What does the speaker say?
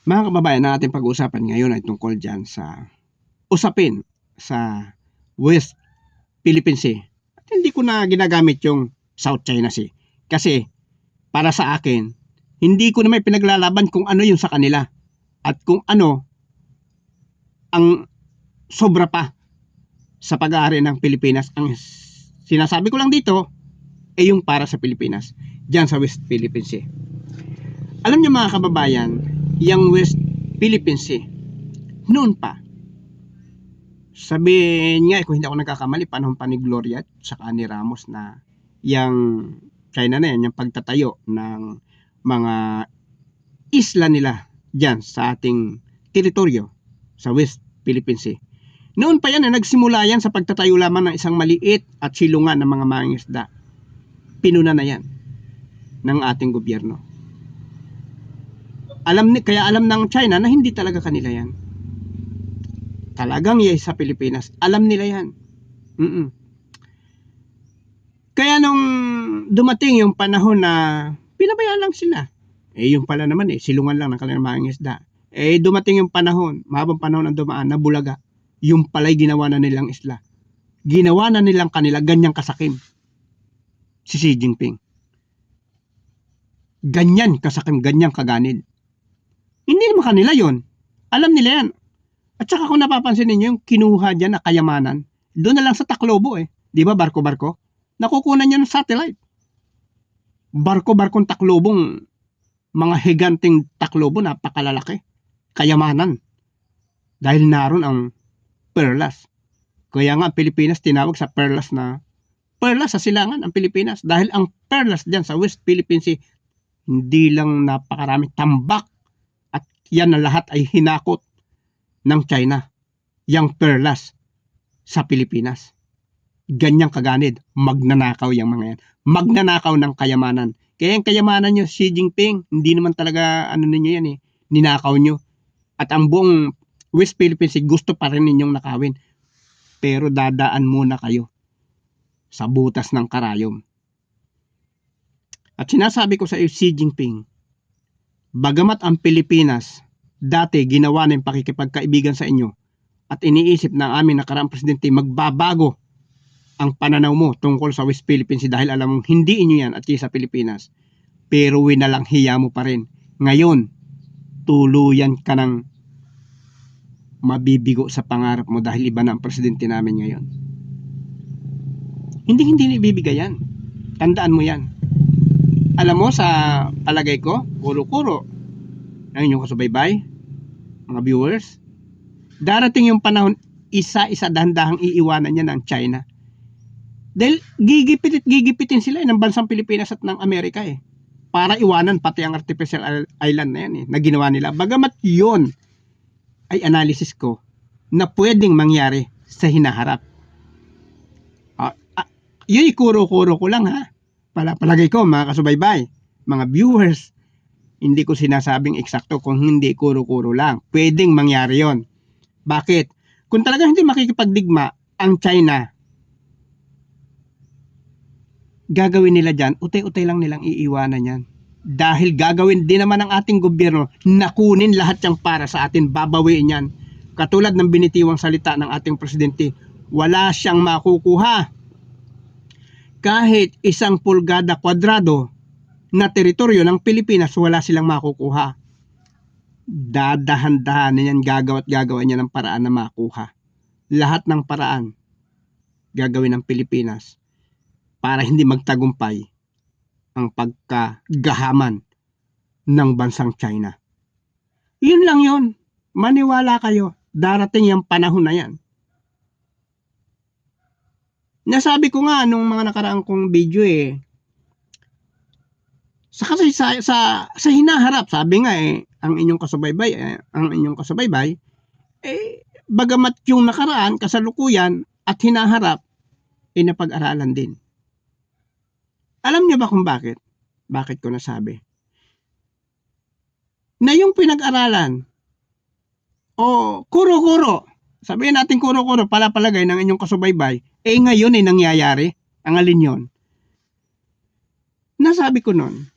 Mga kababayan, ang ating pag-uusapan ngayon ay tungkol dyan sa usapin sa West Philippine Sea. At hindi ko na ginagamit yung South China Sea. Kasi para sa akin, hindi ko na may pinaglalaban kung ano yung sa kanila. At kung ano ang sobra pa sa pag-aari ng Pilipinas. Ang sinasabi ko lang dito ay yung para sa Pilipinas. Dyan sa West Philippine Sea. Alam niyo mga kababayan, yung West Philippine Sea, noon pa, sabihin nga, kung hindi ako nagkakamali, panahon pa ni Gloria at saka ni Ramos na yung China na yan, yung pagtatayo ng mga isla nila dyan sa ating teritoryo sa West Philippine Sea. Noon pa yan, nagsimula yan sa pagtatayo lamang ng isang maliit at silungan ng mga mangingisda. Pinuna na yan ng ating gobyerno. Kaya alam ng China na hindi talaga kanila yan. Talagang yes sa Pilipinas. Alam nila yan. Kaya nung dumating yung panahon na pinabayaan lang sila. Yung pala naman silungan lang ng kanilang mga isda. Dumating yung panahon, mahabang panahon ang dumaan na Bulaga. Yung pala'y ginawa na nilang isla. Ginawa na nilang kanila ganyang kasakim. Si Xi Jinping. Ganyan kasakim, ganyang kaganid. Hindi naman kanila yon. Alam nila yan. At saka kung napapansin ninyo yung kinuha dyan na kayamanan, doon na lang sa Taclobo Di ba barko-barko? Nakukunan niya ng satellite. Barko-barkong Taclobong, mga higanting Taclobo, napakalalaki. Kayamanan. Dahil naroon ang perlas. Kaya nga ang Pilipinas tinawag sa perlas na perlas sa silangan ang Pilipinas. Dahil ang perlas dyan sa West Philippine Sea, hindi lang napakarami tambak. At yan na lahat ay hinakot ng China. Yang perlas sa Pilipinas. Ganyang kaganid, magnanakaw yung mga yan. Magnanakaw ng kayamanan. Kaya yung kayamanan nyo, Xi Jinping, hindi naman talaga ninyo yan ninakaw nyo. At ang buong West Philippines gusto pa rin ninyong nakawin. Pero dadaan muna kayo sa butas ng karayom. At sinasabi ko sa iyo, Xi Jinping, bagamat ang Pilipinas dati ginawa na yung pakikipagkaibigan sa inyo at iniisip ng aming nakaraang presidente magbabago ang pananaw mo tungkol sa West Philippines dahil alam mong hindi inyo yan at sa Pilipinas, pero winalang hiya mo pa rin. Ngayon, tuluyan ka ng mabibigo sa pangarap mo dahil iba na ang presidente namin ngayon. Hindi ibibigay yan. Tandaan mo yan. Alam mo, sa palagay ko, kuro-kuro ng inyong kasubaybay, mga viewers, darating yung panahon, isa-isa dahan-dahang iiwanan niya ng China. Dahil gigipitin sila ng bansang Pilipinas at ng Amerika para iwanan pati ang artificial island na yan na ginawa nila. Bagamat yun ay analysis ko na pwedeng mangyari sa hinaharap. Yun ikuro-kuro ko lang palagay ko mga kasubaybay, mga viewers, hindi ko sinasabing eksakto kung hindi kuro-kuro lang. Pwedeng mangyari yon. Bakit? Kung talagang hindi makikipagdigma ang China, gagawin nila dyan, utay-utay lang nilang iiwanan yan. Dahil gagawin din naman ng ating gobyerno, nakunin lahat yung para sa atin, babawiin yan. Katulad ng binitiwang salita ng ating presidente, wala siyang makukuha. Kahit 1 pulgada kwadrado na teritoryo ng Pilipinas, wala silang makukuha. Dadahan-dahan yan, gagawa niya ng paraan na makuha. Lahat ng paraan gagawin ng Pilipinas para hindi magtagumpay ang pagkagahaman ng bansang China. Yun lang yun. Maniwala kayo, darating yung panahon na yan. Nasabi ko nga nung mga nakaraang kong video sa hinaharap, sabi nga ang inyong kasabaybay, bagamat yung nakaraan, kasalukuyan at hinaharap, napag-aralan din. Alam niyo ba kung bakit? Bakit ko nasabi? Na yung pinag-aralan, kuro-kuro, sabihin natin kuro-kuro, palagay ng inyong kasubaybay, ngayon nangyayari, ang alin yun? Nasabi ko nun,